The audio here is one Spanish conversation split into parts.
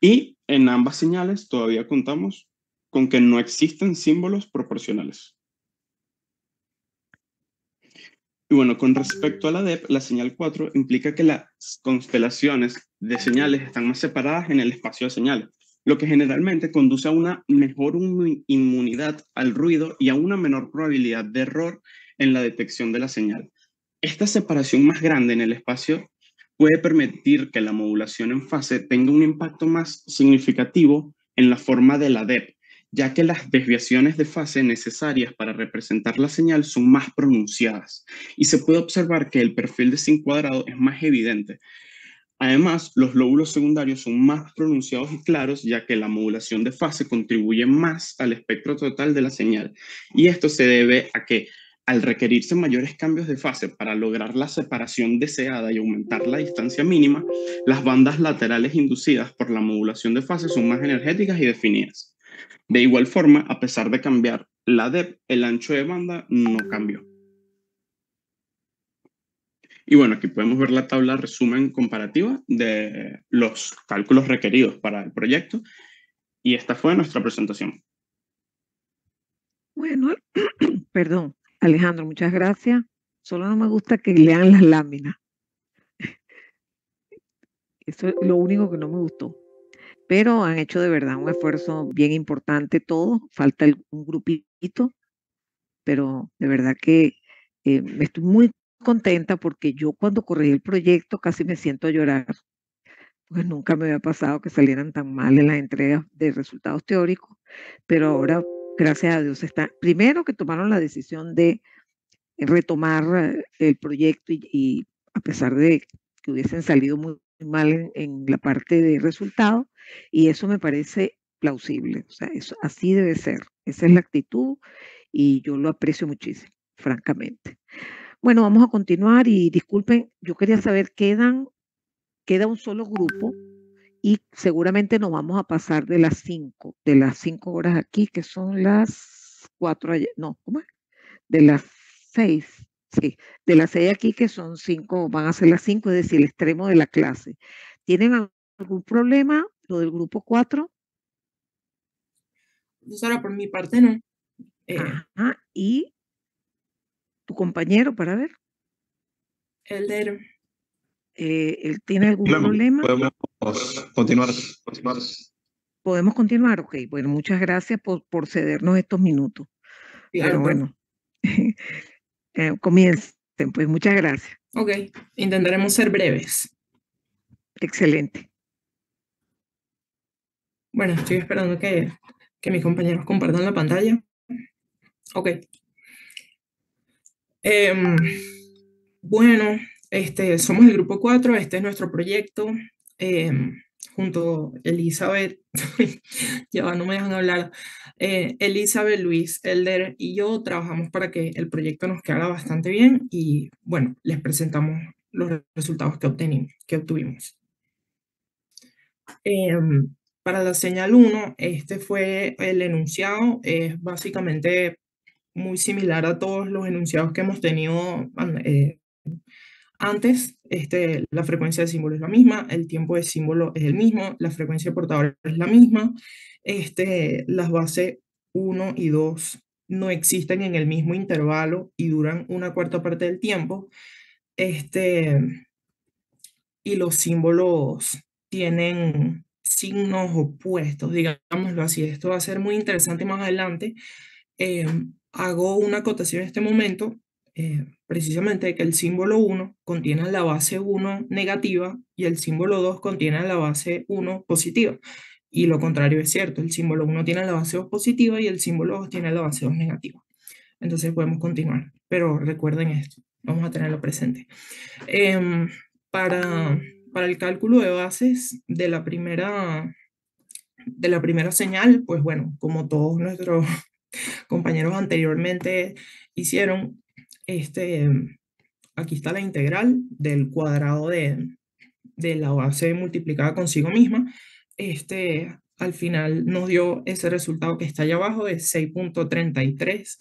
Y en ambas señales todavía contamos con que no existen símbolos proporcionales. Y bueno, con respecto a la DEP, la señal 4 implica que las constelaciones de señales están más separadas en el espacio de señales, lo que generalmente conduce a una mejor inmunidad al ruido y a una menor probabilidad de error en la detección de la señal. Esta separación más grande en el espacio puede permitir que la modulación en fase tenga un impacto más significativo en la forma de la DEP, ya que las desviaciones de fase necesarias para representar la señal son más pronunciadas y se puede observar que el perfil de sin cuadrado es más evidente. Además, los lóbulos secundarios son más pronunciados y claros, ya que la modulación de fase contribuye más al espectro total de la señal. Y esto se debe a que, al requerirse mayores cambios de fase para lograr la separación deseada y aumentar la distancia mínima, las bandas laterales inducidas por la modulación de fase son más energéticas y definidas. De igual forma, a pesar de cambiar la DEP, el ancho de banda no cambió. Y bueno, aquí podemos ver la tabla resumen comparativa de los cálculos requeridos para el proyecto. Y esta fue nuestra presentación. Bueno, perdón, Alejandro, muchas gracias. Solo no me gusta que lean las láminas. Eso es lo único que no me gustó. Pero han hecho de verdad un esfuerzo bien importante todos. Falta un grupito, pero de verdad que estoy muy contenta porque yo cuando corregí el proyecto casi me siento a llorar, pues nunca me había pasado que salieran tan mal en las entregas de resultados teóricos, pero ahora, gracias a Dios, está, primero que tomaron la decisión de retomar el proyecto y a pesar de que hubiesen salido muy mal en la parte de resultados, y eso me parece plausible, o sea, eso, así debe ser, esa es la actitud y yo lo aprecio muchísimo, francamente. Bueno, vamos a continuar y disculpen, yo quería saber, queda un solo grupo y seguramente nos vamos a pasar de las 5 horas aquí, que son las 4 allá, no, ¿cómo es? De las 6, sí, de las 6 aquí que son 5, van a ser las 5, es decir, el extremo de la clase. ¿Tienen algún problema lo del grupo 4? Profesora, por mi parte no. Ajá, y tu compañero, para ver, Elder, ¿él tiene algún problema? Podemos continuar. ¿Podemos continuar? Ok, bueno, muchas gracias por cedernos estos minutos. Pero claro, bueno, comiencen, pues muchas gracias. ok, intentaremos ser breves. Excelente. Bueno, estoy esperando que mis compañeros compartan la pantalla. Ok. Bueno, somos el grupo 4, este es nuestro proyecto. Junto a Elizabeth, ya va, no me dejan hablar. Elizabeth, Luis, Elder y yo trabajamos para que el proyecto nos quedara bastante bien y bueno, les presentamos los resultados que obtuvimos. Para la señal 1, este fue el enunciado, es básicamente muy similar a todos los enunciados que hemos tenido antes. La frecuencia de símbolo es la misma, el tiempo de símbolo es el mismo, la frecuencia de portador es la misma, las bases 1 y 2 no existen en el mismo intervalo y duran una cuarta parte del tiempo, y los símbolos tienen signos opuestos, digámoslo así. Esto va a ser muy interesante más adelante. Hago una acotación en este momento, precisamente que el símbolo 1 contiene la base 1 negativa y el símbolo 2 contiene la base 1 positiva. Y lo contrario es cierto, el símbolo 1 tiene la base 2 positiva y el símbolo 2 tiene la base 2 negativa. Entonces podemos continuar, pero recuerden esto, vamos a tenerlo presente. Para, para el cálculo de bases de la primera señal, pues bueno, como todos nuestros compañeros anteriormente hicieron, aquí está la integral del cuadrado de la base multiplicada consigo misma. Al final nos dio ese resultado que está allá abajo de 6.33,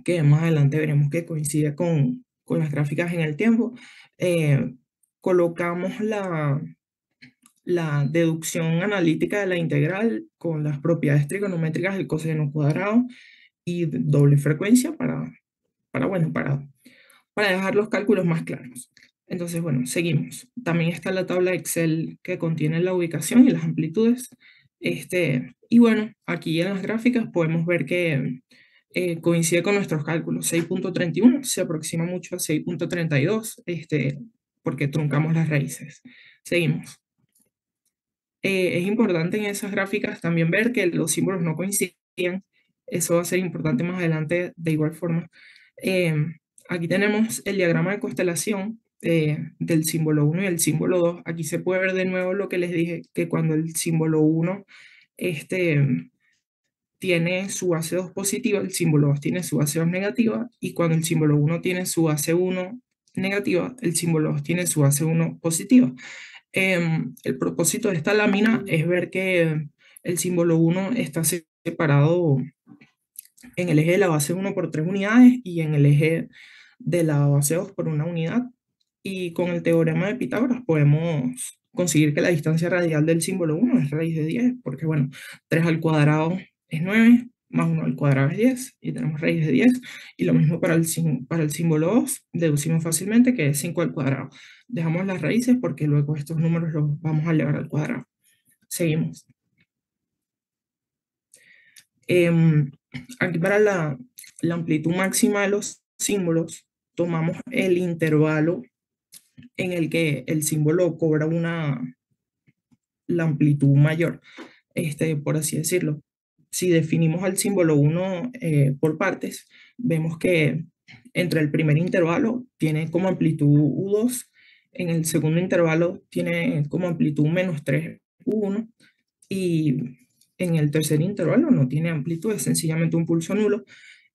que más adelante veremos que coincide con las gráficas en el tiempo. Colocamos la la deducción analítica de la integral con las propiedades trigonométricas del coseno cuadrado y doble frecuencia bueno, para dejar los cálculos más claros. Entonces, bueno, seguimos. También está la tabla Excel que contiene la ubicación y las amplitudes. Y bueno, aquí en las gráficas podemos ver que coincide con nuestros cálculos. 6.31 se aproxima mucho a 6.32, porque truncamos las raíces. Seguimos. Es importante en esas gráficas también ver que los símbolos no coincidían. Eso va a ser importante más adelante de igual forma. Aquí tenemos el diagrama de constelación del símbolo 1 y el símbolo 2. Aquí se puede ver de nuevo lo que les dije, que cuando el símbolo 1 tiene su base 2 positiva, el símbolo 2 tiene su base 2 negativa, y cuando el símbolo 1 tiene su base 1 negativa, el símbolo 2 tiene su base 1 positiva. El propósito de esta lámina es ver que el símbolo 1 está separado en el eje de la base 1 por 3 unidades y en el eje de la base 2 por 1 unidad. Y con el teorema de Pitágoras podemos conseguir que la distancia radial del símbolo 1 es raíz de 10, porque bueno, 3 al cuadrado es 9, más 1 al cuadrado es 10, y tenemos raíz de 10, y lo mismo para el símbolo 2, deducimos fácilmente que es 5 al cuadrado. Dejamos las raíces porque luego estos números los vamos a elevar al cuadrado. Seguimos. Aquí para la amplitud máxima de los símbolos, tomamos el intervalo en el que el símbolo cobra la amplitud mayor, por así decirlo. Si definimos al símbolo 1 por partes, vemos que entre el primer intervalo tiene como amplitud U2, en el segundo intervalo tiene como amplitud menos 3 U1, y en el tercer intervalo no tiene amplitud, es sencillamente un pulso nulo.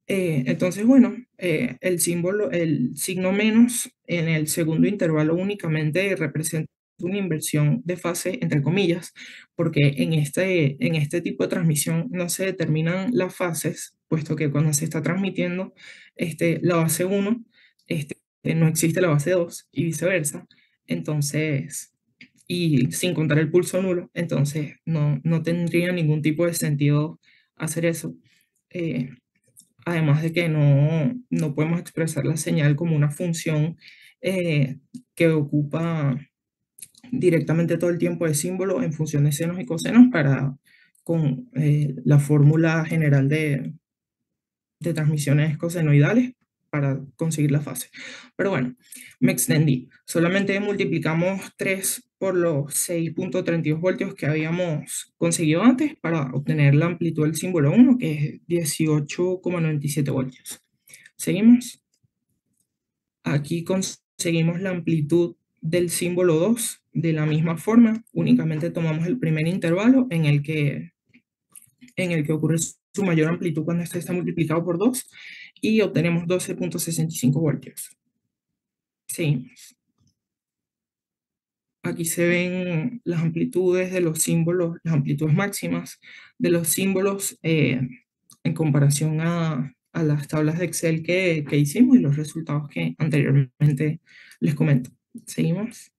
Entonces, bueno, el signo menos en el segundo intervalo únicamente representa una inversión de fase, entre comillas, porque en este tipo de transmisión no se determinan las fases, puesto que cuando se está transmitiendo la base 1, no existe la base 2 y viceversa. Entonces, y sin contar el pulso nulo, entonces no tendría ningún tipo de sentido hacer eso. Además de que no podemos expresar la señal como una función que ocupa directamente todo el tiempo de símbolo en función de senos y cosenos con la fórmula general de transmisiones cosenoidales para conseguir la fase. Pero bueno, me extendí. Solamente multiplicamos 3 por los 6.32 voltios que habíamos conseguido antes para obtener la amplitud del símbolo 1, que es 18,97 voltios. Seguimos. Aquí conseguimos la amplitud del símbolo 2 de la misma forma. Únicamente tomamos el primer intervalo en el que ocurre su mayor amplitud cuando este está multiplicado por 2, y obtenemos 12.65 voltios. Seguimos. Aquí se ven las amplitudes de los símbolos, las amplitudes máximas de los símbolos en comparación a las tablas de Excel que hicimos y los resultados que anteriormente les comento. Seguimos.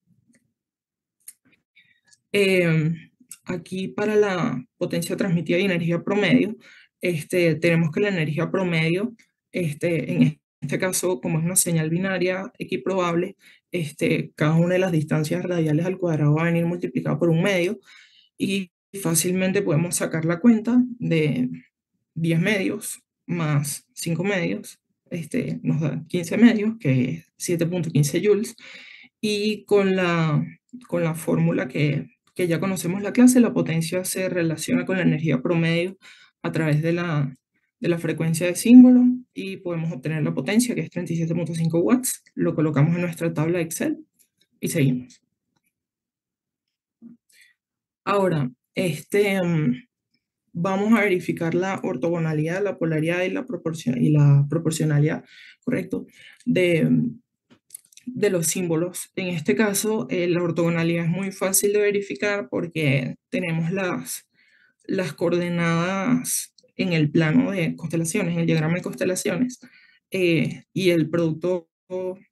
Aquí para la potencia transmitida y energía promedio, tenemos que la energía promedio, en este caso, como es una señal binaria equiprobable, cada una de las distancias radiales al cuadrado va a venir multiplicada por un medio, y fácilmente podemos sacar la cuenta de 10 medios más 5 medios, nos da 15 medios, que es 7.15 joules, y con la fórmula que ya conocemos la clase, la potencia se relaciona con la energía promedio a través de la frecuencia de símbolo, y podemos obtener la potencia, que es 37.5 watts. Lo colocamos en nuestra tabla de Excel y seguimos. Ahora, vamos a verificar la ortogonalidad, la polaridad y la proporcionalidad, ¿correcto?, de los símbolos. En este caso, la ortogonalidad es muy fácil de verificar porque tenemos las coordenadas en el plano de constelaciones, en el diagrama de constelaciones, y el producto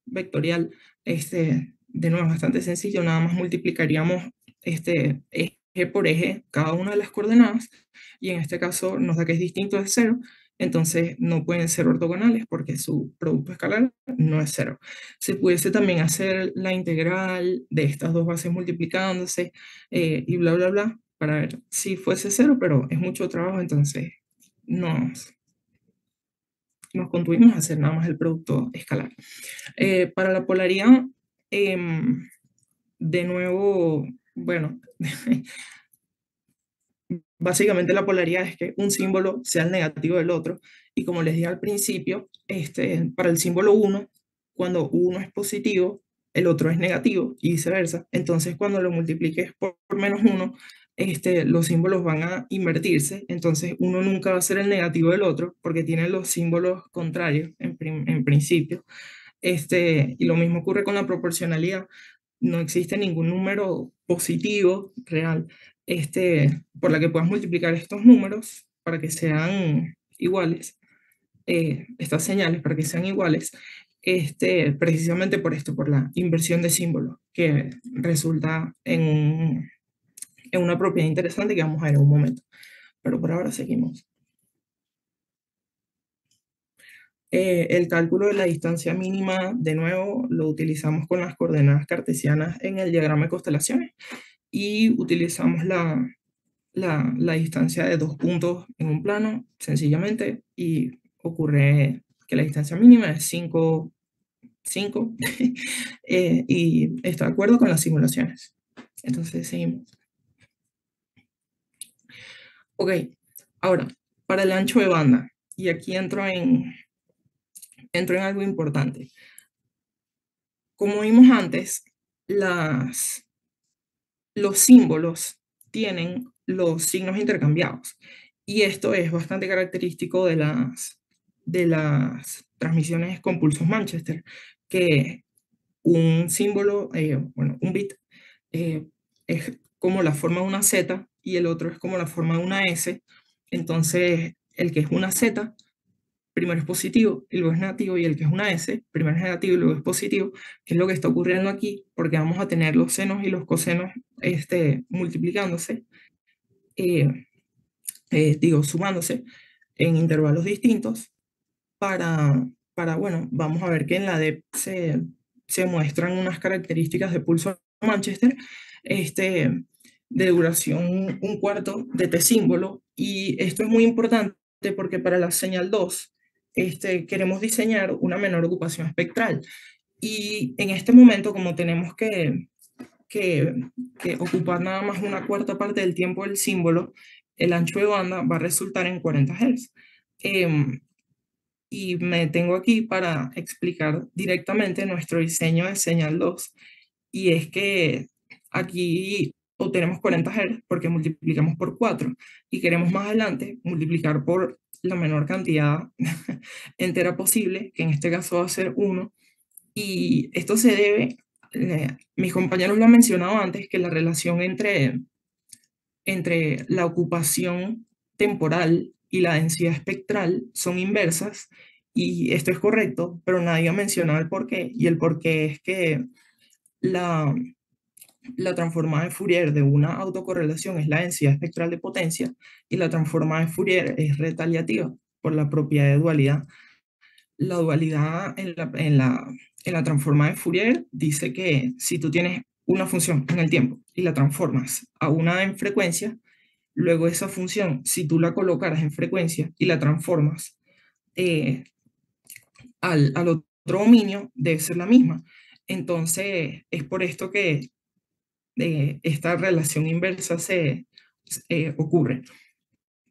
vectorial, de nuevo, es bastante sencillo. Nada más multiplicaríamos eje por eje cada una de las coordenadas, y en este caso nos da que es distinto de 0, entonces no pueden ser ortogonales porque su producto escalar no es 0. Se pudiese también hacer la integral de estas dos bases multiplicándose y bla, bla, bla, para ver si fuese 0, pero es mucho trabajo, entonces nos contuvimos a hacer nada más el producto escalar. Para la polaridad, de nuevo, bueno, básicamente la polaridad es que un símbolo sea el negativo del otro, y como les dije al principio, para el símbolo 1, cuando uno es positivo, el otro es negativo y viceversa. Entonces cuando lo multipliques por menos 1, los símbolos van a invertirse, entonces uno nunca va a ser el negativo del otro porque tiene los símbolos contrarios en principio. Y lo mismo ocurre con la proporcionalidad. No existe ningún número positivo real por la que puedas multiplicar estos números para que sean iguales, estas señales para que sean iguales, precisamente por esto, por la inversión de símbolos, que resulta en una propiedad interesante que vamos a ver en un momento. Pero por ahora seguimos. El cálculo de la distancia mínima, de nuevo, lo utilizamos con las coordenadas cartesianas en el diagrama de constelaciones, y utilizamos la distancia de dos puntos en un plano, sencillamente, y ocurre que la distancia mínima es 5, y está de acuerdo con las simulaciones. Entonces, seguimos. Ok, ahora, para el ancho de banda, y aquí entro en algo importante. Como vimos antes, los símbolos tienen los signos intercambiados, y esto es bastante característico de las transmisiones con pulsos Manchester, que un símbolo, bueno, un bit, es como la forma de una Z y el otro es como la forma de una S. Entonces, el que es una Z primero es positivo y luego es negativo, y el que es una S, primero es negativo y luego es positivo, que es lo que está ocurriendo aquí, porque vamos a tener los senos y los cosenos multiplicándose, sumándose en intervalos distintos bueno, vamos a ver que en la DEP se muestran unas características de pulso Manchester, de duración 1/4 de T símbolo, y esto es muy importante porque para la señal 2, queremos diseñar una menor ocupación espectral, y en este momento, como tenemos que ocupar nada más 1/4 parte del tiempo del símbolo, el ancho de banda va a resultar en 40 Hz. Y me tengo aquí para explicar directamente nuestro diseño de señal 2, y es que aquí obtenemos 40 Hz porque multiplicamos por 4, y queremos más adelante multiplicar por la menor cantidad entera posible, que en este caso va a ser 1, y esto se debe, mis compañeros lo han mencionado antes, que la relación entre la ocupación temporal y la densidad espectral son inversas, y esto es correcto, pero nadie ha mencionado el porqué, y el porqué es que la transformada de Fourier de una autocorrelación es la densidad espectral de potencia, y la transformada de Fourier es retaliativa por la propiedad de dualidad. La dualidad en la transformada de Fourier dice que si tú tienes una función en el tiempo y la transformas a una en frecuencia, luego esa función, si tú la colocaras en frecuencia y la transformas al otro dominio, debe ser la misma. Entonces, es por esto que esta relación inversa ocurre,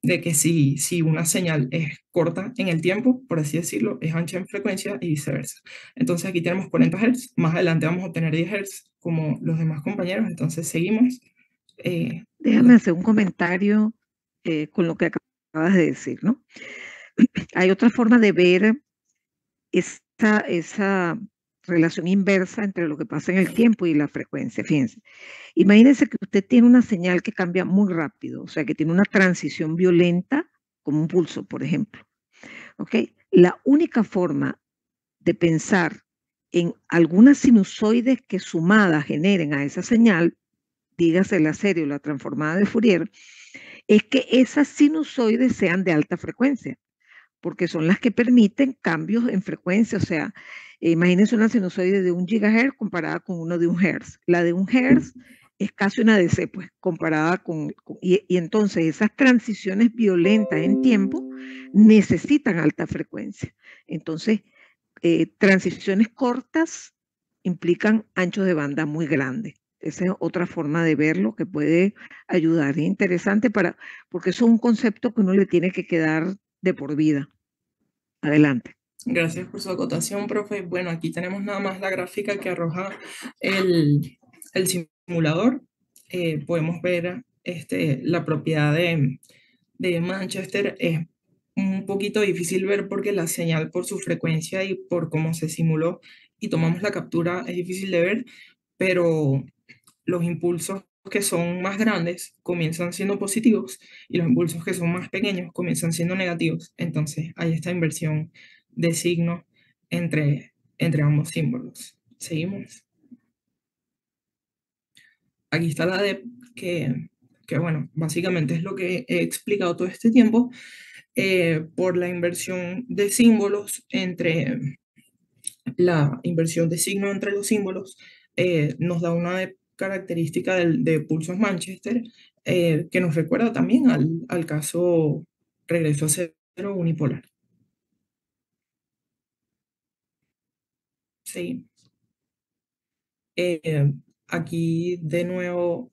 de que si una señal es corta en el tiempo, por así decirlo, es ancha en frecuencia y viceversa. Entonces aquí tenemos 40 Hz, más adelante vamos a obtener 10 Hz como los demás compañeros, entonces seguimos. Déjame hacer un comentario con lo que acabas de decir, ¿no? Hay otra forma de ver esa relación inversa entre lo que pasa en el tiempo y la frecuencia. Fíjense, imagínense que usted tiene una señal que cambia muy rápido, o sea, que tiene una transición violenta, como un pulso, por ejemplo. ¿Ok? La única forma de pensar en algunas sinusoides que sumadas generen a esa señal dígase la serie o la transformada de Fourier, es que esas sinusoides sean de alta frecuencia, porque son las que permiten cambios en frecuencia. O sea, imagínense una sinusoide de 1 GHz comparada con uno de 1 Hz. La de 1 Hz es casi una DC, pues, comparada y entonces esas transiciones violentas en tiempo necesitan alta frecuencia. Entonces, transiciones cortas implican anchos de banda muy grandes. Esa es otra forma de verlo que puede ayudar. Es interesante porque eso es un concepto que uno le tiene que quedar de por vida. Adelante. Gracias por su acotación, profe. Bueno, aquí tenemos nada más la gráfica que arroja el simulador. Podemos ver la propiedad de Manchester. Es un poquito difícil ver porque la señal por su frecuencia y por cómo se simuló y tomamos la captura es difícil de ver, pero los impulsos que son más grandes comienzan siendo positivos y los impulsos que son más pequeños comienzan siendo negativos. Entonces hay esta inversión de signo entre ambos símbolos. Seguimos. Aquí está la DEP, que bueno, básicamente es lo que he explicado todo este tiempo. Por la inversión de símbolos la inversión de signo entre los símbolos, nos da una característica de pulsos Manchester, que nos recuerda también al caso regreso a cero unipolar. Sí. Aquí de nuevo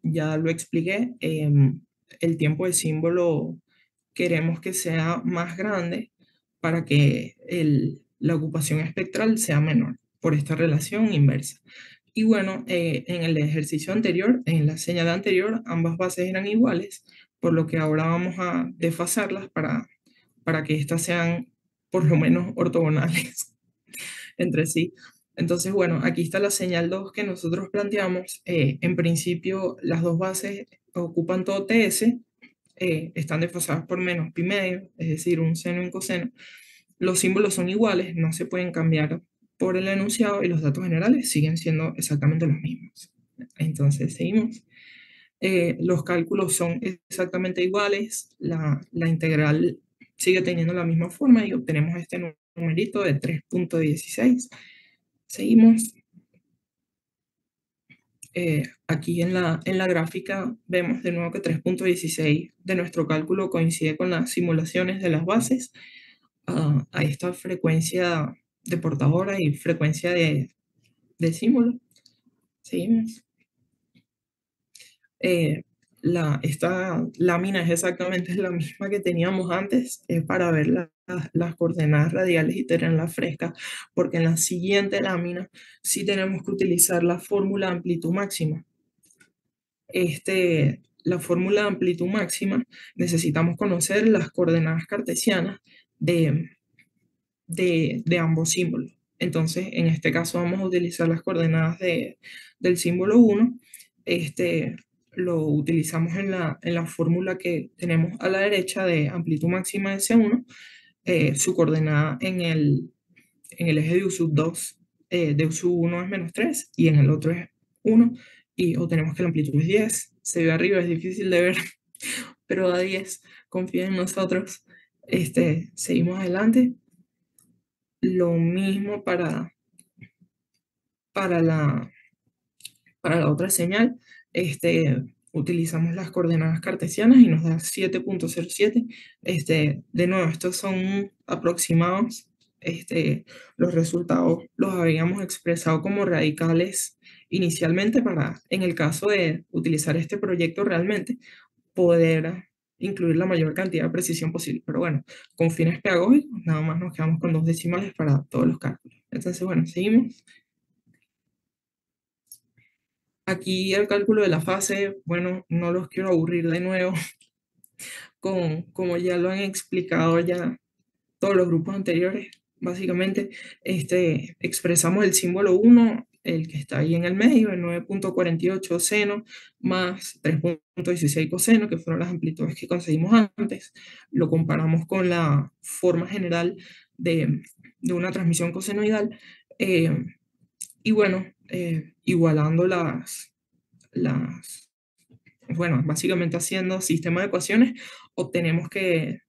ya lo expliqué, el tiempo de símbolo queremos que sea más grande para que la ocupación espectral sea menor por esta relación inversa. Y bueno, en el ejercicio anterior, en la señal anterior, ambas bases eran iguales, por lo que ahora vamos a desfasarlas para que éstas sean por lo menos ortogonales entre sí. Entonces, bueno, aquí está la señal 2 que nosotros planteamos. En principio, las dos bases ocupan todo TS, están desfasadas por menos pi medio, es decir, un seno y un coseno. Los símbolos son iguales, no se pueden cambiar por el enunciado y los datos generales siguen siendo exactamente los mismos. Entonces, seguimos. Los cálculos son exactamente iguales, la integral sigue teniendo la misma forma y obtenemos este numerito de 3.16. Seguimos. Aquí en la gráfica vemos de nuevo que 3.16 de nuestro cálculo coincide con las simulaciones de las bases a esta frecuencia de portadora y frecuencia de símbolo. Seguimos. Esta lámina es exactamente la misma que teníamos antes, para ver las coordenadas radiales y tenerlas frescas, porque en la siguiente lámina sí tenemos que utilizar la fórmula de amplitud máxima. La fórmula de amplitud máxima necesitamos conocer las coordenadas cartesianas de ambos símbolos. Entonces, en este caso vamos a utilizar las coordenadas del símbolo 1. Lo utilizamos en la fórmula que tenemos a la derecha de amplitud máxima de C1, su coordenada en el eje de U sub 2, de U sub 1 es -3 y en el otro es 1, y obtenemos que la amplitud es 10. Se ve arriba, es difícil de ver, pero da 10. Confíen en nosotros. Seguimos adelante. Lo mismo para la otra señal. Utilizamos las coordenadas cartesianas y nos da 7.07. De nuevo, estos son aproximados. Los resultados los habíamos expresado como radicales inicialmente para, en el caso de utilizar este proyecto realmente, poder incluir la mayor cantidad de precisión posible. Pero bueno, con fines pedagógicos, nada más nos quedamos con 2 decimales para todos los cálculos. Entonces, bueno, seguimos. Aquí el cálculo de la fase, bueno, no los quiero aburrir de nuevo, como ya lo han explicado ya todos los grupos anteriores. Básicamente, expresamos el símbolo 1, el que está ahí en el medio, el 9.48 seno más 3.16 coseno, que fueron las amplitudes que conseguimos antes. Lo comparamos con la forma general de una transmisión cosenoidal. Y bueno, igualando bueno, básicamente haciendo sistema de ecuaciones, obtenemos que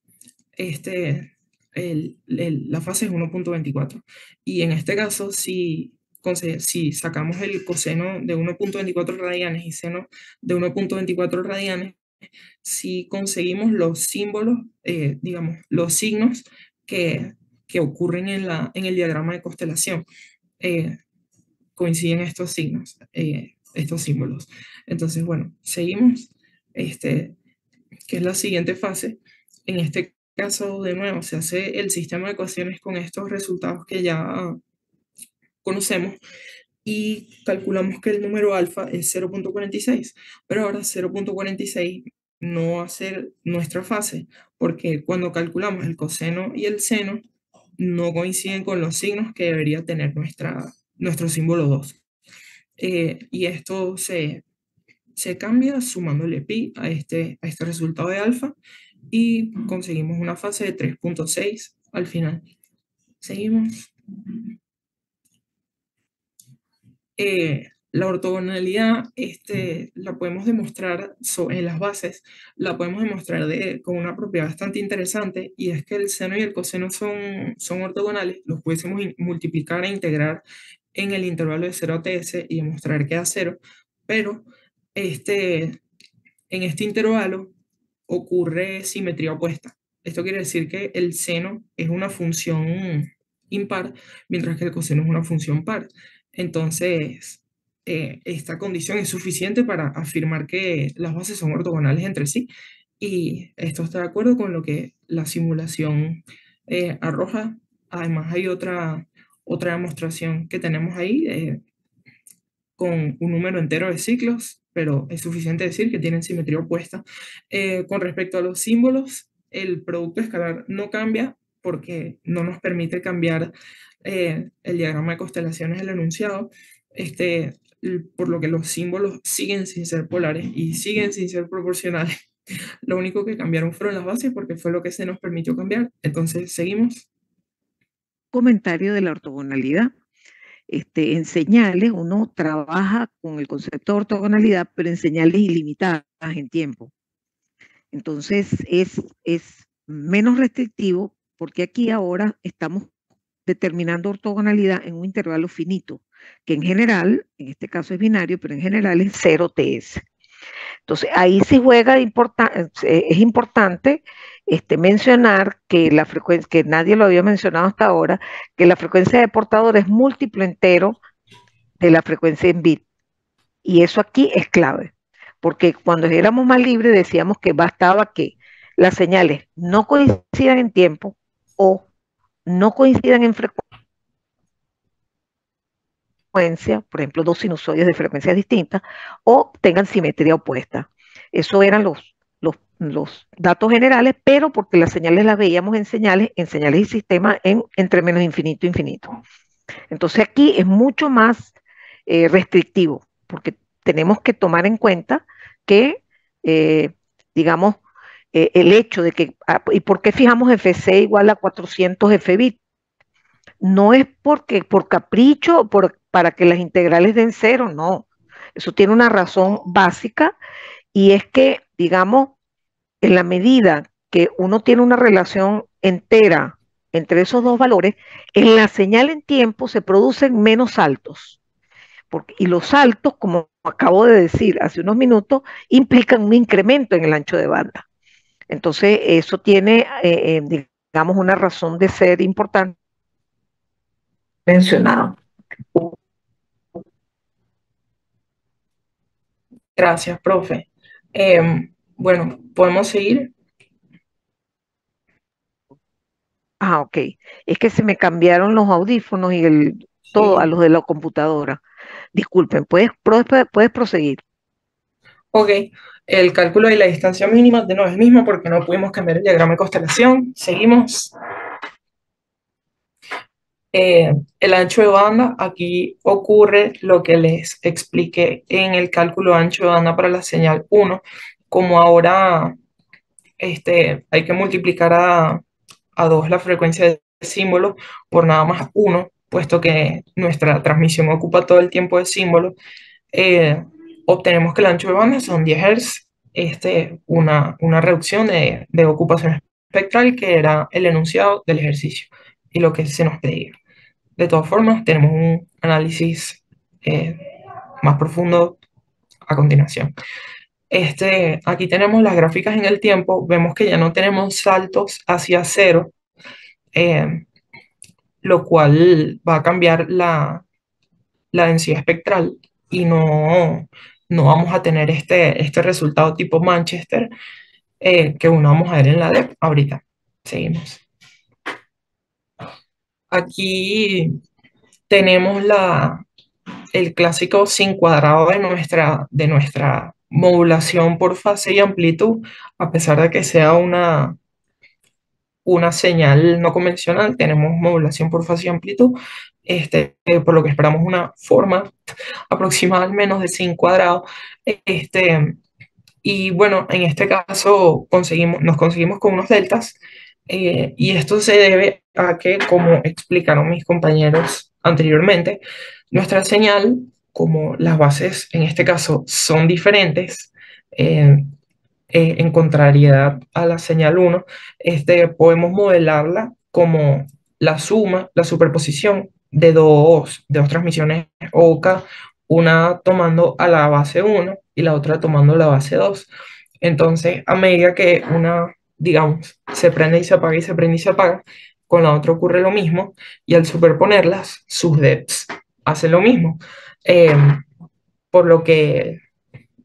la fase es 1.24. Y en este caso, si sacamos el coseno de 1.24 radianes y seno de 1.24 radianes, si conseguimos los símbolos, digamos, los signos que ocurren en el diagrama de constelación. Coinciden estos signos, estos símbolos. Entonces, bueno, seguimos, que es la siguiente fase. En este caso, de nuevo, se hace el sistema de ecuaciones con estos resultados que ya conocemos y calculamos que el número alfa es 0.46, pero ahora 0.46 no va a ser nuestra fase, porque cuando calculamos el coseno y el seno, no coinciden con los signos que debería tener nuestro símbolo 2. Y esto se cambia sumándole pi a este resultado de alfa y conseguimos una fase de 3.6 al final. Seguimos. La ortogonalidad la podemos demostrar en las bases, la podemos demostrar con una propiedad bastante interesante, y es que el seno y el coseno son ortogonales, los pudiésemos multiplicar e integrar en el intervalo de 0 a ts y demostrar que da 0, pero en este intervalo ocurre simetría opuesta. Esto quiere decir que el seno es una función impar, mientras que el coseno es una función par. Entonces, esta condición es suficiente para afirmar que las bases son ortogonales entre sí, y esto está de acuerdo con lo que la simulación arroja. Además, hay otra demostración que tenemos ahí con un número entero de ciclos, pero es suficiente decir que tienen simetría opuesta. Con respecto a los símbolos, el producto escalar no cambia porque no nos permite cambiar el diagrama de constelaciones del enunciado, por lo que los símbolos siguen sin ser polares y siguen sin ser proporcionales. Lo único que cambiaron fueron las bases porque fue lo que se nos permitió cambiar. Entonces, seguimos. Comentario de la ortogonalidad. En señales uno trabaja con el concepto de ortogonalidad, pero en señales ilimitadas en tiempo. Entonces es menos restrictivo porque aquí ahora estamos determinando ortogonalidad en un intervalo finito, que en general, en este caso es binario, pero en general es 0 ts. Entonces ahí sí juega, es importante mencionar que la frecuencia, que nadie lo había mencionado hasta ahora, que la frecuencia de portador es múltiplo entero de la frecuencia en bit. Y eso aquí es clave, porque cuando éramos más libres decíamos que bastaba que las señales no coincidan en tiempo o no coincidan en frecuencia, por ejemplo, dos sinusoides de frecuencias distintas, o tengan simetría opuesta. Eso eran los datos generales, pero porque las señales las veíamos en señales y sistemas entre menos infinito e infinito. Entonces aquí es mucho más restrictivo, porque tenemos que tomar en cuenta que, digamos, el hecho de que, ¿y por qué fijamos FC igual a 400 Fbit? No es porque por capricho, para que las integrales den cero, no. Eso tiene una razón básica, y es que, digamos, en la medida que uno tiene una relación entera entre esos dos valores, en la señal en tiempo se producen menos saltos. Y los saltos, como acabo de decir hace unos minutos, implican un incremento en el ancho de banda. Entonces, eso tiene, digamos, una razón de ser importante mencionado. Gracias, profe. Bueno, ¿podemos seguir? Ok. Es que se me cambiaron los audífonos y todo a Sí. los de la computadora. Disculpen, puedes proseguir. Ok, el cálculo de la distancia mínima de nuevo es el mismo porque no pudimos cambiar el diagrama de constelación. Seguimos. El ancho de banda, aquí ocurre lo que les expliqué en el cálculo de ancho de banda para la señal 1. Como ahora hay que multiplicar a 2 la frecuencia del símbolo por nada más 1, puesto que nuestra transmisión ocupa todo el tiempo de símbolo, obtenemos que el ancho de banda son 10 Hz, una reducción de ocupación espectral, que era el enunciado del ejercicio y lo que se nos pedía. De todas formas, tenemos un análisis más profundo a continuación. Aquí tenemos las gráficas en el tiempo. Vemos que ya no tenemos saltos hacia cero, lo cual va a cambiar la densidad espectral y no vamos a tener este resultado tipo Manchester, que vamos a ver en la DEP ahorita. Seguimos. Aquí tenemos el clásico sin cuadrado de nuestra modulación por fase y amplitud. A pesar de que sea una señal no convencional, tenemos modulación por fase y amplitud, por lo que esperamos una forma aproximada al menos de sin cuadrado. Y bueno, en este caso nos conseguimos con unos deltas, y esto se debe a que, como explicaron mis compañeros anteriormente, nuestra señal, como las bases en este caso son diferentes, en contrariedad a la señal 1, podemos modelarla como la suma, la superposición de dos transmisiones OCA, una tomando a la base 1 y la otra tomando la base 2. Entonces, a medida que una, digamos, se prende y se apaga y se prende y se apaga, con la otra ocurre lo mismo, y al superponerlas, sus depths hacen lo mismo. Por lo que,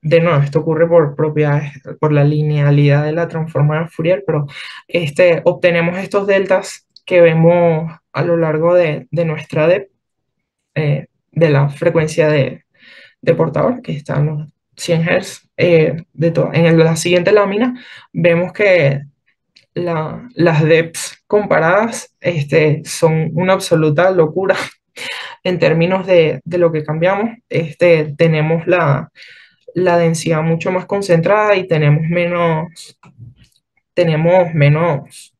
de nuevo, esto ocurre por propiedades, por la linealidad de la transformada de Fourier, pero obtenemos estos deltas que vemos a lo largo de nuestra depth, de la frecuencia de portador, que está en los 100 Hz. En la siguiente lámina vemos que las depths comparadas son una absoluta locura en términos de lo que cambiamos. Tenemos la densidad mucho más concentrada y menos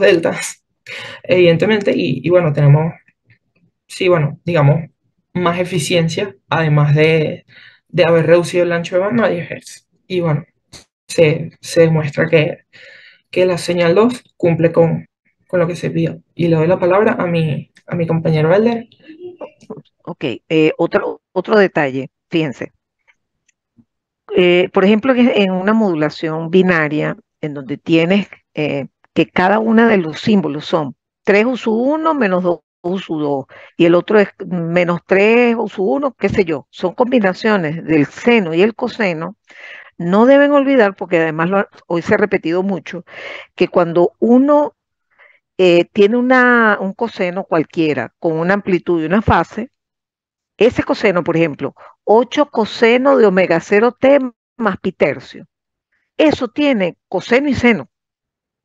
deltas, evidentemente, y bueno, tenemos, sí, bueno, digamos, más eficiencia, además de haber reducido el ancho de banda a 10 Hz. Y bueno, se demuestra que la señal 2 cumple con lo que se pidió. Y le doy la palabra a mi compañero Elder. Ok, otro detalle, fíjense. Por ejemplo, en una modulación binaria, en donde tienes que cada una de los símbolos son 3 U 1 menos 2 U 2, y el otro es menos 3 U 1, qué sé yo, son combinaciones del seno y el coseno. No deben olvidar, porque además hoy se ha repetido mucho, que cuando uno tiene un coseno cualquiera con una amplitud y una fase, ese coseno, por ejemplo, 8 coseno de omega 0t más pi tercio, eso tiene coseno y seno.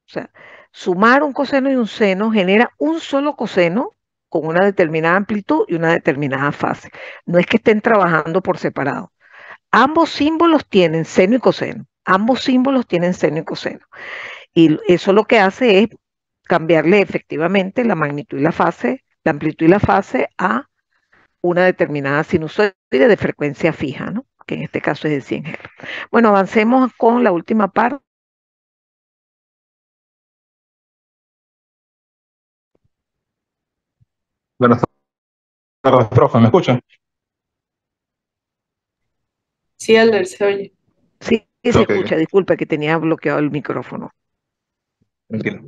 O sea, sumar un coseno y un seno genera un solo coseno con una determinada amplitud y una determinada fase. No es que estén trabajando por separado. Ambos símbolos tienen seno y coseno. Ambos símbolos tienen seno y coseno. Y eso lo que hace es cambiarle efectivamente la magnitud y la fase, la amplitud y la fase a una determinada sinusoide de frecuencia fija, ¿no? Que en este caso es de 100 Hz. Bueno, avancemos con la última parte. Buenas tardes, profe, ¿me escuchan? Sí, Elder, se oye. Sí, se Ok, escucha, disculpa que tenía bloqueado el micrófono. tranquilo.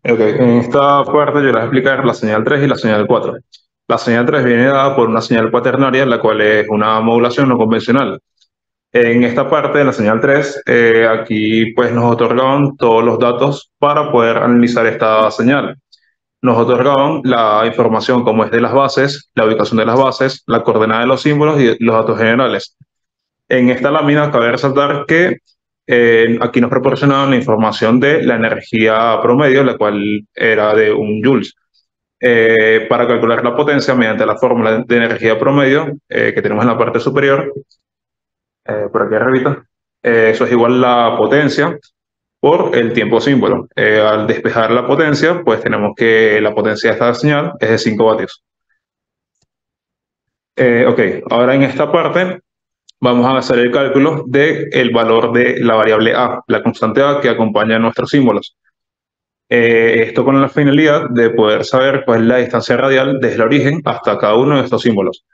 Ok, en esta parte yo les voy a explicar la señal 3 y la señal 4. La señal 3 viene dada por una señal cuaternaria, la cual es una modulación no convencional. En esta parte de la señal 3, aquí pues nos otorgaban todos los datos para poder analizar esta señal. Nos otorgaban la información como es de las bases, la ubicación de las bases, la coordenada de los símbolos y los datos generales. En esta lámina cabe resaltar que aquí nos proporcionaban la información de la energía promedio, la cual era de 1 joules. Para calcular la potencia mediante la fórmula de energía promedio que tenemos en la parte superior, por aquí arriba, eso es igual a la potencia por el tiempo símbolo. Al despejar la potencia, pues tenemos que la potencia de esta señal es de 5 vatios. Ok, ahora en esta parte vamos a hacer el cálculo del valor de la variable a, la constante a que acompaña a nuestros símbolos. Esto con la finalidad de poder saber cuál es la distancia radial desde el origen hasta cada uno de estos símbolos.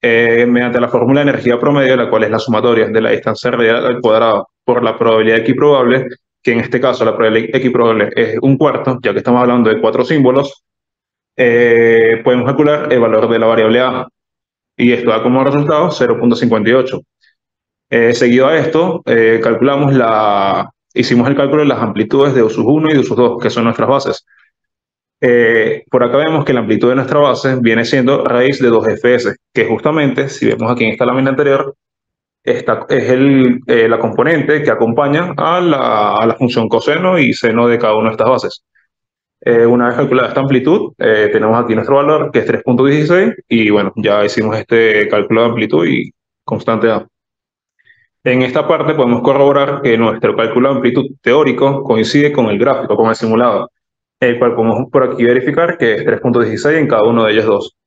Mediante la fórmula de energía promedio, la cual es la sumatoria de la distancia radial al cuadrado por la probabilidad equiprobable, que en este caso la probabilidad equiprobable es un cuarto, ya que estamos hablando de 4 símbolos, podemos calcular el valor de la variable a, y esto da como resultado 0,58. Seguido a esto, hicimos el cálculo de las amplitudes de U1 y de U2, que son nuestras bases. Por acá vemos que la amplitud de nuestra base viene siendo raíz de 2fs, que justamente, si vemos aquí en esta lámina anterior, esta es la componente que acompaña a la función coseno y seno de cada una de estas bases. Una vez calculada esta amplitud, tenemos aquí nuestro valor, que es 3,16, y bueno, ya hicimos este cálculo de amplitud y constante A. En esta parte podemos corroborar que nuestro cálculo de amplitud teórico coincide con el gráfico, con el simulado, el cual podemos por aquí verificar que es 3,16 en cada uno de ellos dos.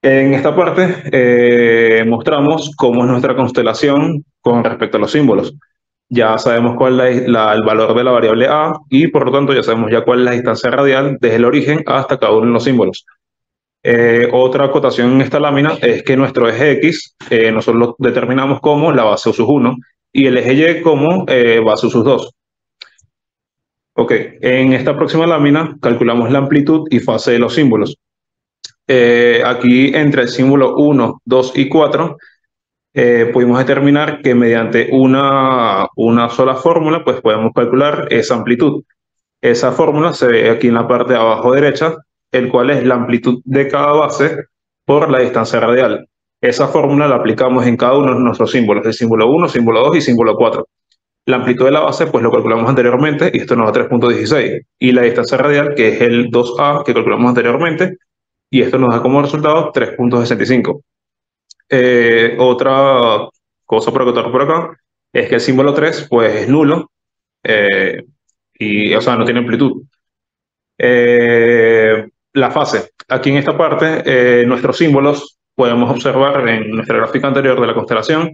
En esta parte mostramos cómo es nuestra constelación con respecto a los símbolos. Ya sabemos cuál es el valor de la variable a y por lo tanto ya sabemos ya cuál es la distancia radial desde el origen hasta cada uno de los símbolos. Otra acotación en esta lámina es que nuestro eje X nosotros lo determinamos como la base U1 y el eje Y como base U2. Ok, en esta próxima lámina calculamos la amplitud y fase de los símbolos. Aquí entre el símbolo 1, 2 y 4 pudimos determinar que mediante una sola fórmula pues podemos calcular esa amplitud. Esa fórmula se ve aquí en la parte de abajo derecha, el cual es la amplitud de cada base por la distancia radial. Esa fórmula la aplicamos en cada uno de nuestros símbolos, el símbolo 1, símbolo 2 y símbolo 4. La amplitud de la base pues lo calculamos anteriormente y esto nos da 3,16. Y la distancia radial, que es el 2a que calculamos anteriormente, y esto nos da como resultado 3,65. Otra cosa por acotar por acá es que el símbolo 3 pues es nulo, y o sea no tiene amplitud. La fase. Aquí en esta parte, nuestros símbolos, podemos observar en nuestra gráfica anterior de la constelación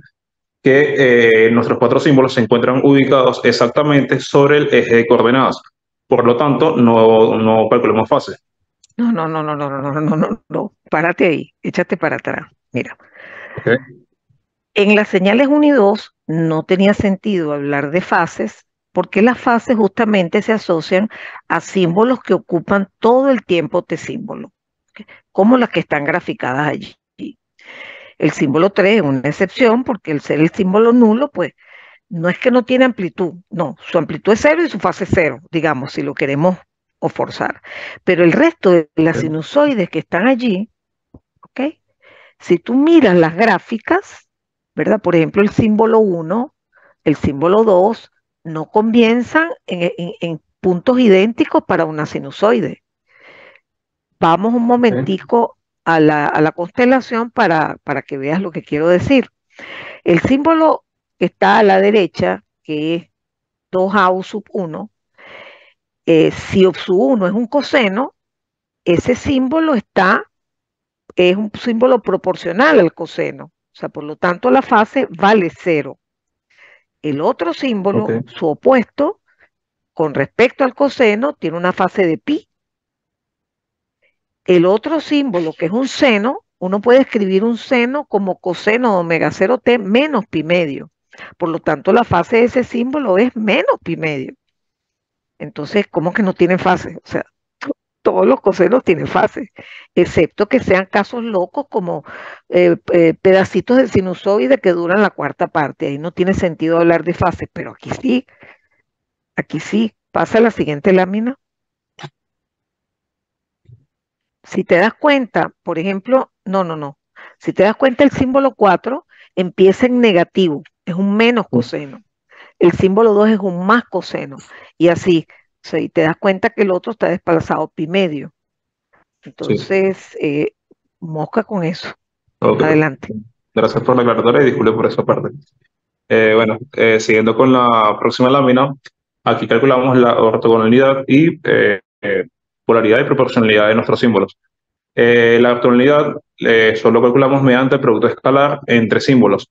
que nuestros 4 símbolos se encuentran ubicados exactamente sobre el eje de coordenadas. Por lo tanto, no calculemos fase. No. Párate ahí, échate para atrás. Mira, Okay. en las señales 1 y 2 no tenía sentido hablar de fases porque las fases justamente se asocian a símbolos que ocupan todo el tiempo de símbolo, ¿ok? Como las que están graficadas allí. El símbolo 3 es una excepción porque el ser el símbolo nulo, pues no es que no tiene amplitud, no, su amplitud es 0 y su fase es 0, digamos, si lo queremos o forzar. Pero el resto de las sinusoides que están allí, ¿ok? Si tú miras las gráficas, ¿verdad? Por ejemplo, el símbolo 1, el símbolo 2, no comienzan en puntos idénticos para una sinusoide. Vamos un momentico a la constelación para que veas lo que quiero decir. El símbolo que está a la derecha, que es 2a u sub 1, si u sub 1 es un coseno, ese símbolo es un símbolo proporcional al coseno. O sea, por lo tanto, la fase vale 0. El otro símbolo, su opuesto, con respecto al coseno, tiene una fase de pi. El otro símbolo, que es un seno, uno puede escribir un seno como coseno de omega 0t menos pi medio. Por lo tanto, la fase de ese símbolo es menos pi medio. Entonces, ¿cómo que no tiene fase? O sea, todos los cosenos tienen fase, excepto que sean casos locos como pedacitos de sinusoide que duran la cuarta parte. Ahí no tiene sentido hablar de fases, pero aquí sí. Aquí sí. Pasa a la siguiente lámina. Si te das cuenta, por ejemplo, no. Si te das cuenta, el símbolo 4 empieza en negativo, es un menos coseno. El símbolo 2 es un más coseno. Y así, o sea, y te das cuenta que el otro está desplazado pi medio. Entonces, mosca con eso. Okay. Adelante. Gracias por la aclaratoria y disculpe por esa parte. Bueno, siguiendo con la próxima lámina, aquí calculamos la ortogonalidad y polaridad y proporcionalidad de nuestros símbolos. La ortogonalidad solo calculamos mediante el producto escalar entre símbolos.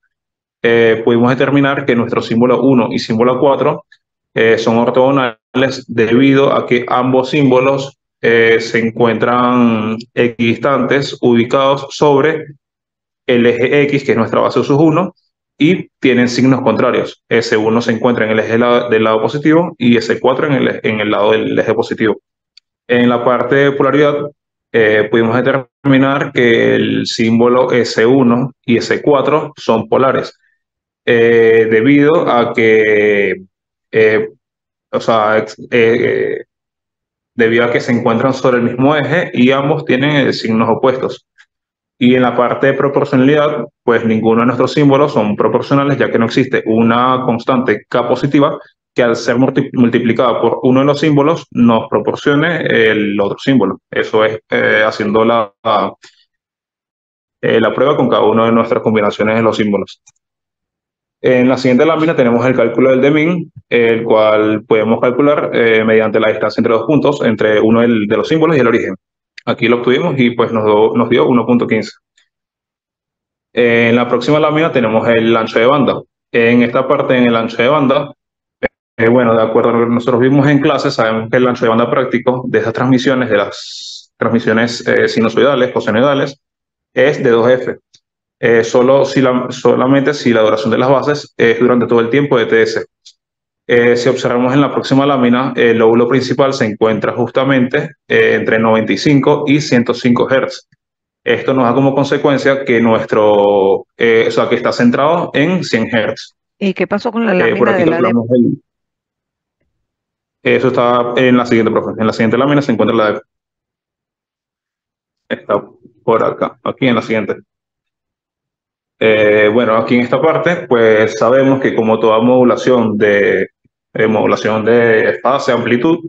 Pudimos determinar que nuestro símbolo 1 y símbolo 4 son ortogonales debido a que ambos símbolos se encuentran equidistantes, ubicados sobre el eje X, que es nuestra base usus 1, y tienen signos contrarios. S1 se encuentra en el eje del lado positivo y S4 en el lado del eje positivo. En la parte de polaridad, pudimos determinar que el símbolo S1 y S4 son polares, debido a que, o sea, debido a que se encuentran sobre el mismo eje y ambos tienen signos opuestos. Y en la parte de proporcionalidad, pues ninguno de nuestros símbolos son proporcionales, ya que no existe una constante K positiva que al ser multiplicada por uno de los símbolos nos proporcione el otro símbolo. Eso es haciendo la prueba con cada una de nuestras combinaciones de los símbolos. En la siguiente lámina tenemos el cálculo del de-min, el cual podemos calcular mediante la distancia entre dos puntos, entre uno de los símbolos y el origen. Aquí lo obtuvimos y pues nos dio 1.15. En la próxima lámina tenemos el ancho de banda. En esta parte, en el ancho de banda, bueno, de acuerdo a lo que nosotros vimos en clase, sabemos que el ancho de banda práctico de estas transmisiones, de las transmisiones sinusoidales, cosenoidales, es de 2f. Solamente si la duración de las bases es durante todo el tiempo de TS. Si observamos en la próxima lámina, el lóbulo principal se encuentra justamente entre 95 y 105 Hz. Esto nos da como consecuencia que o sea, que está centrado en 100 Hz. ¿Y qué pasó con la Por lámina aquí de la DEP? calculamos eso está en la siguiente, profe. En la siguiente lámina se encuentra la DEP. Está por acá, aquí en la siguiente. Bueno, aquí en esta parte, pues sabemos que como toda modulación de fase, amplitud,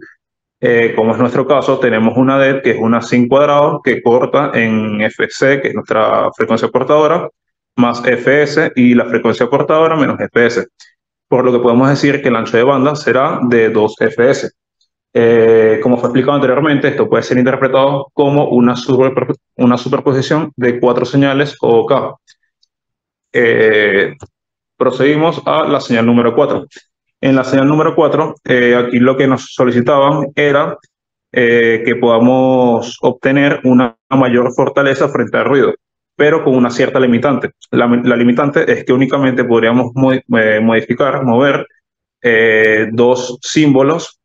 como es nuestro caso, tenemos una DET que es una sin cuadrado que corta en FC, que es nuestra frecuencia portadora, más FS y la frecuencia portadora menos FPS. Por lo que podemos decir que el ancho de banda será de 2 FPS. Como fue explicado anteriormente, esto puede ser interpretado como una superposición de 4 señales o K. Procedimos a la señal número 4. En la señal número 4, aquí lo que nos solicitaban era que podamos obtener una mayor fortaleza frente al ruido, pero con una cierta limitante. La limitante es que únicamente podríamos mover dos símbolos,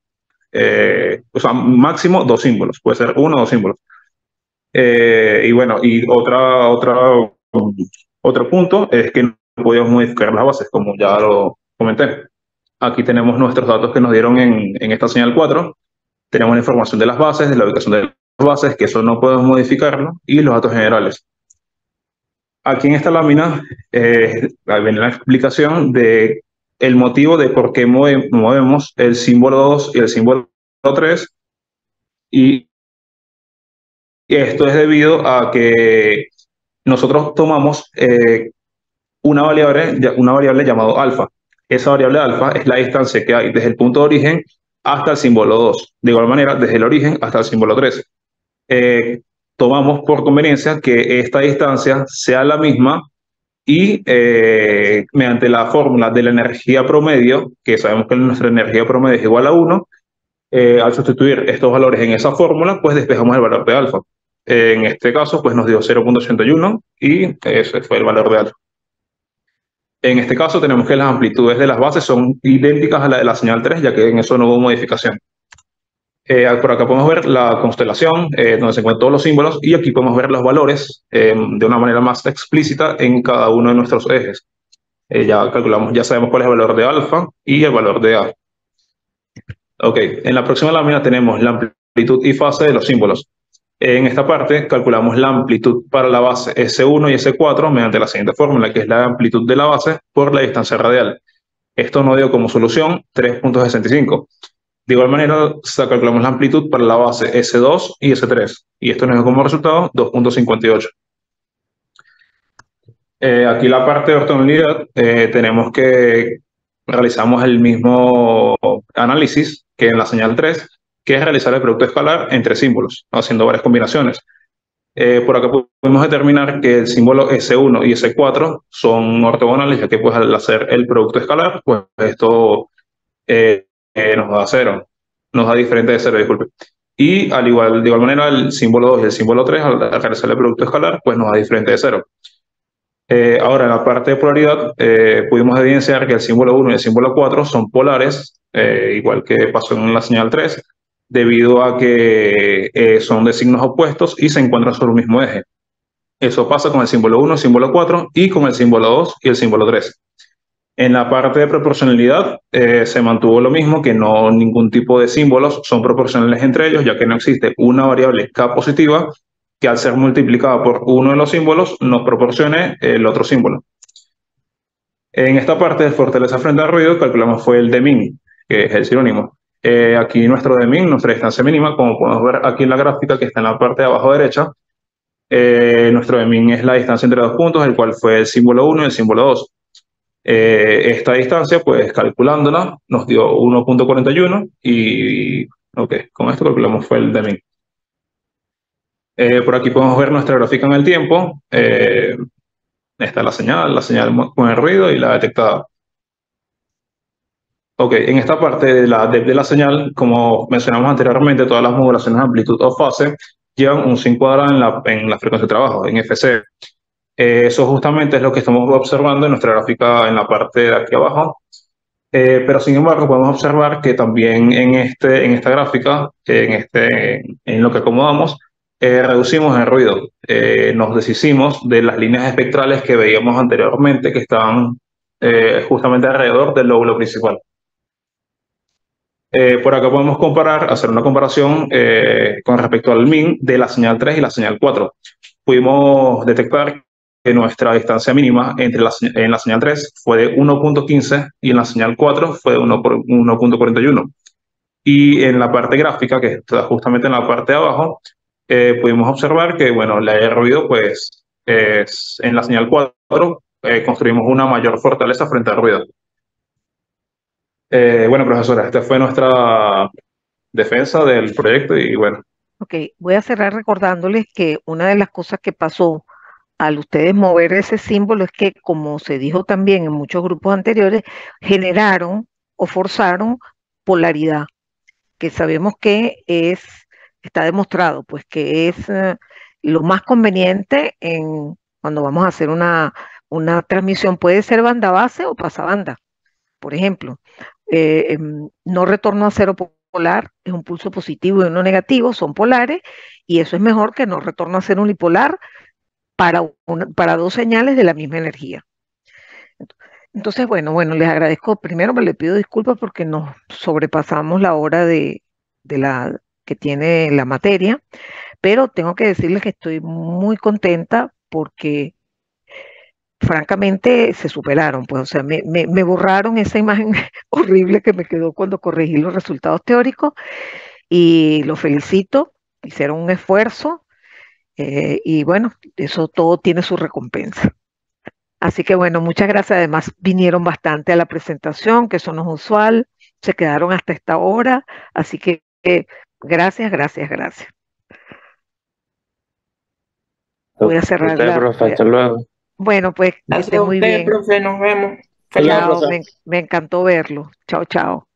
o sea, máximo dos símbolos, puede ser uno o dos símbolos. Y bueno, y otro punto es que no podíamos modificar las bases, como ya lo comenté. Aquí tenemos nuestros datos que nos dieron en esta señal 4. Tenemos la información de las bases, de la ubicación de las bases, que eso no podemos modificarlo, y los datos generales. Aquí en esta lámina viene la explicación de el motivo de por qué movemos el símbolo 2 y el símbolo 3. Y esto es debido a que nosotros tomamos una variable llamada alfa. Esa variable alfa es la distancia que hay desde el punto de origen hasta el símbolo 2. De igual manera, desde el origen hasta el símbolo 3. Tomamos por conveniencia que esta distancia sea la misma y mediante la fórmula de la energía promedio, que sabemos que nuestra energía promedio es igual a 1, al sustituir estos valores en esa fórmula, pues despejamos el valor de alfa. En este caso, pues nos dio 0.81 y ese fue el valor de alfa. En este caso tenemos que las amplitudes de las bases son idénticas a la de la señal 3, ya que en eso no hubo modificación. Por acá podemos ver la constelación, donde se encuentran todos los símbolos, y aquí podemos ver los valores de una manera más explícita en cada uno de nuestros ejes. Ya sabemos cuál es el valor de alfa y el valor de A. Ok, en la próxima lámina tenemos la amplitud y fase de los símbolos. En esta parte calculamos la amplitud para la base S1 y S4 mediante la siguiente fórmula, que es la amplitud de la base por la distancia radial. Esto nos dio como solución 3.65. De igual manera, calculamos la amplitud para la base S2 y S3. Y esto nos dio como resultado 2.58. Aquí la parte de ortogonalidad, tenemos que realizamos el mismo análisis que en la señal 3, que es realizar el producto escalar entre símbolos, haciendo varias combinaciones. Por acá podemos determinar que el símbolo S1 y S4 son ortogonales, ya que pues al hacer el producto escalar, pues esto nos da cero, nos da diferente de cero, disculpe. Y al igual, de igual manera, el símbolo 2 y el símbolo 3, al realizar el producto escalar, pues nos da diferente de cero. Ahora, en la parte de polaridad, pudimos evidenciar que el símbolo 1 y el símbolo 4 son polares, igual que pasó en la señal 3, debido a que son de signos opuestos y se encuentran sobre un mismo eje. Eso pasa con el símbolo 1, el símbolo 4 y con el símbolo 2 y el símbolo 3. En la parte de proporcionalidad se mantuvo lo mismo, que no ningún tipo de símbolos son proporcionales entre ellos, ya que no existe una variable k positiva que al ser multiplicada por uno de los símbolos nos proporcione el otro símbolo. En esta parte de fortaleza frente al ruido calculamos fue el Dmin, que es el sinónimo. Aquí nuestro Dmin, nuestra distancia mínima, como podemos ver aquí en la gráfica que está en la parte de abajo derecha, nuestro Dmin es la distancia entre dos puntos, el cual fue el símbolo 1 y el símbolo 2. Esta distancia, pues calculándola, nos dio 1.41 y ok, con esto calculamos fue el Dmin. Por aquí podemos ver nuestra gráfica en el tiempo. Está la señal con el ruido y la detectada. Ok, en esta parte de la señal, como mencionamos anteriormente, todas las modulaciones de amplitud o fase llevan un sin cuadrado en la frecuencia de trabajo, en FC. Eso justamente es lo que estamos observando en nuestra gráfica en la parte de aquí abajo. Pero sin embargo, podemos observar que también en esta gráfica, en lo que acomodamos, reducimos el ruido. Nos deshicimos de las líneas espectrales que veíamos anteriormente, que estaban justamente alrededor del lóbulo principal. Por acá podemos hacer una comparación con respecto al min de la señal 3 y la señal 4. Pudimos detectar que nuestra distancia mínima en la señal 3 fue de 1.15 y en la señal 4 fue de 1.41. Y en la parte gráfica, que está justamente en la parte de abajo, pudimos observar que, bueno, la de ruido, pues, en la señal 4 construimos una mayor fortaleza frente al ruido. Bueno, profesora, esta fue nuestra defensa del proyecto y bueno. Ok, voy a cerrar recordándoles que una de las cosas que pasó al ustedes mover ese símbolo es que, como se dijo también en muchos grupos anteriores, generaron o forzaron polaridad, que sabemos que está demostrado, pues que es lo más conveniente cuando vamos a hacer una transmisión. Puede ser banda base o pasabanda, por ejemplo. No retorno a cero polar es un pulso positivo y uno negativo, son polares, y eso es mejor que no retorno a cero unipolar para dos señales de la misma energía. Entonces, bueno, les agradezco. Primero me le pido disculpas porque nos sobrepasamos la hora que tiene la materia, pero tengo que decirles que estoy muy contenta porque francamente se superaron, pues, o sea, me borraron esa imagen horrible que me quedó cuando corregí los resultados teóricos y los felicito, hicieron un esfuerzo y bueno, eso todo tiene su recompensa. Así que bueno, muchas gracias. Además, vinieron bastante a la presentación, que eso no es usual, se quedaron hasta esta hora, así que gracias. Voy a cerrar Usted, profe, hasta luego. Bueno, pues que Gracias esté a muy usted, bien. profe, nos vemos. Hasta luego, Chao, profe. me encantó verlo. Chao.